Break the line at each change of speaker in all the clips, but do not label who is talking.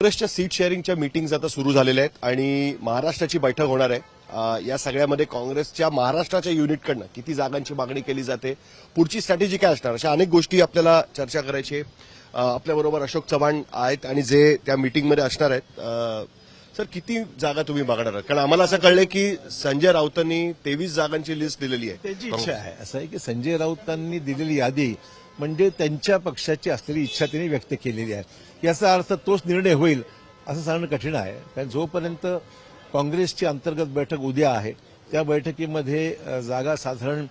काँग्रेसच्या seat शेअरिंगच्या meetings आता सुरू झालेल्या आहेत आणि महाराष्ट्राची बैठक होणार आहे। या सगळ्यामध्ये काँग्रेसच्या महाराष्ट्राच्या युनिटकडनं किती जागांची मागणी केली जाते, पुढची स्ट्रॅटेजी काय असणार, अशा अनेक गोष्टी आपल्याला चर्चा करायची आहे। आपल्याबरोबर अशोक चव्हाण आहेत आणि जे त्या मीटिंगमध्ये असणार आहेत। सर, किती जागा तुम्ही मागणार आहात? कारण आम्हाला असं कळलंय की संजय राऊतांनी 23 जागांची लिस्ट दिलेली आहे।
त्यांची इच्छा आहे, असं आहे की संजय राऊतांनी दिलेली यादी म्हणजे त्यांच्या पक्षाची असलेली इच्छा त्यांनी व्यक्त केलेली आहे। याचा अर्थ तोच निर्णय होईल असं सांगणं कठीण आहे, कारण जोपर्यंत काँग्रेसची अंतर्गत बैठक उद्या आहे त्या बैठकीमध्ये जागा साधारण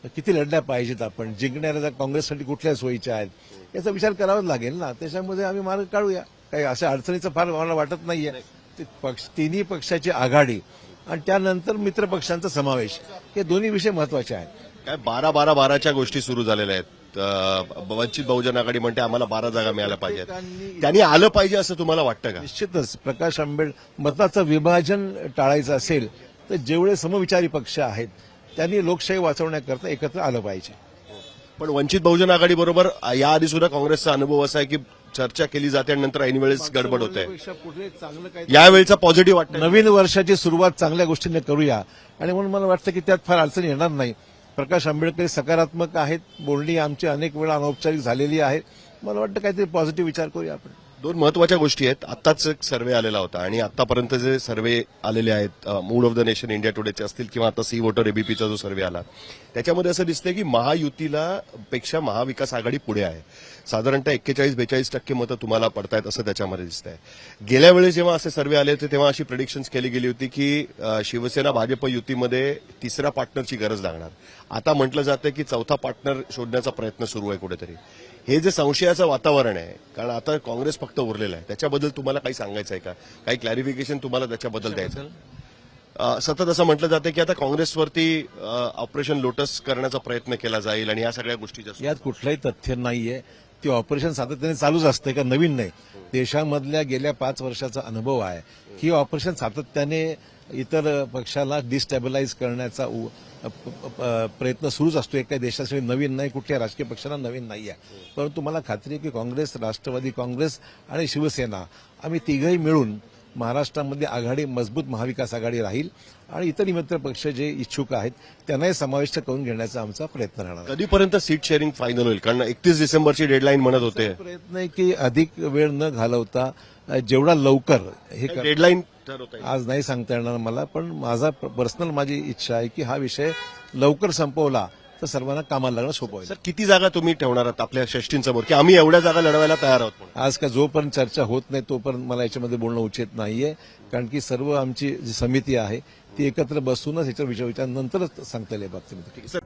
किती लढल्या पाहिजेत, आपण जिंकणाऱ्या काँग्रेससाठी कुठल्या सोयीच्या आहेत याचा विचार करावा लागेल ना। त्याच्यामध्ये आम्ही मार्ग काढूया, काही अशा अडचणीचं फार मला वाटत नाहीये। तिन्ही पक्षाची आघाडी आणि त्यानंतर मित्र पक्षांचा समावेश, हे दोन्ही विषय महत्वाचे आहेत।
काय 12-12-12च्या गोष्टी सुरू झालेल्या आहेत। वंचित बहुजन आघाडी म्हणते आम्हाला 12 जागा मिळाल्या पाहिजेत, त्यांनी आलं पाहिजे असं तुम्हाला वाटतं का?
निश्चितच प्रकाश आंबेडकर मताचं विभाजन टाळायचं असेल तर जेवढे समविचारी पक्ष आहेत त्यांनी लोकशाही वाचवण्याकरता एकत्र आलं पाहिजे।
पण वंचित बहुजन आघाडी बरोबर याआधी सुद्धा काँग्रेसचा अनुभव असा आहे की चर्चा केली जाते आणि नंतर ऐन वेळेस गडबड होते। यावेळेचा पॉझिटिव्ह वाटतं,
नवीन वर्षाची सुरुवात चांगल्या गोष्टींनी करूया आणि म्हणून मला वाटतं की त्यात फार अडचण येणार नाही। प्रकाश आंबेडकर सकारात्मक आहेत, बोलणी आमची अनेक वेळा अनौपचारिक झालेली आहे। मला वाटतं काहीतरी पॉझिटिव्ह विचार करूया आपण।
दोन महत्वाच्या गोष्टी आहेत। आत्ताच एक सर्व्हे आलेला होता आणि आतापर्यंत जे सर्व्हे आलेले आहेत, mood of the nation India टुडेचे असतील किंवा आता सी वोटर एबीपीचा जो सर्व्हे आला त्याच्यामध्ये असं दिसतंय की महायुतीला पेक्षा महाविकास आघाडी पुढे आहे। साधारणतः 41-42% मतं तुम्हाला पडतायत असं त्याच्यामध्ये दिसतंय। गेल्या वेळेस जेव्हा असे सर्व्हे आले होते तेव्हा अशी प्रेडिक्शन्स केली गेली होती की शिवसेना भाजप युतीमध्ये तिसऱ्या पार्टनरची गरज लागणार। आता म्हटलं जातं की चौथा पार्टनर शोधण्याचा प्रयत्न सुरू आहे कुठेतरी। हे जे संशयाचं वातावरण आहे, कारण आता काँग्रेस फक्त उरलेलं आहे, त्याच्याबद्दल तुम्हाला काही सांगायचं आहे का? काही क्लॅरिफिकेशन तुम्हाला त्याच्याबद्दल द्यायचं? सतत असं म्हटलं जातं की आता काँग्रेसवरती ऑपरेशन लोटस करण्याचा प्रयत्न केला जाईल आणि या सगळ्या गोष्टी
यात कुठलंही तथ्य नाहीये। ते ऑपरेशन सातत्याने चालूच असते, का नवीन नाही। देशामधल्या गेल्या 5 वर्षाचा अनुभव आहे की ऑपरेशन सातत्याने इतर पक्षाला डिस्टॅबिलाइज करण्याचा प्रयत्न सुरूच असतो। एका देशासाठी नवीन नाही, कुठल्या राजकीय पक्षांना नवीन नाही आहे। परंतु मला खात्री आहे की काँग्रेस, राष्ट्रवादी काँग्रेस आणि शिवसेना आम्ही तिघही मिळून महाराष्ट्रामध्ये आघाडी, मजबूत महाविकास आघाडी राहील आणि इतर मित्र पक्ष जे इच्छुक आहेत त्यांनाही समाविष्ट करून घेण्याचा आमचा प्रयत्न राहणार।
कधीपर्यंत सीट शेअरिंग फायनल होईल? कारण 31 डिसेंबरची डेडलाईन म्हणत होते।
प्रयत्न आहे की अधिक वेळ न घालवता जेवढा लवकर हे
डेडलाईन
आज नाही सांगता येणार मला, पण माझी इच्छा आहे की हा विषय लवकर संपवला तर सर्वांना कामाला लागणं सोपं होईल।
सर, किती जागा तुम्ही ठेवणार आहात आपल्या श्रेष्ठींसमोर की आम्ही एवढ्या जागा लढवायला तयार आहोत?
आज का जोपर्यंत चर्चा होत नाही तोपर्यंत मला याच्यामध्ये बोलणं उचित नाहीये, कारण की सर्व आमची जी समिती आहे ती एकत्र बसूनच याच्या विचार नंतरच सांगता येईल बाबतीमध्ये।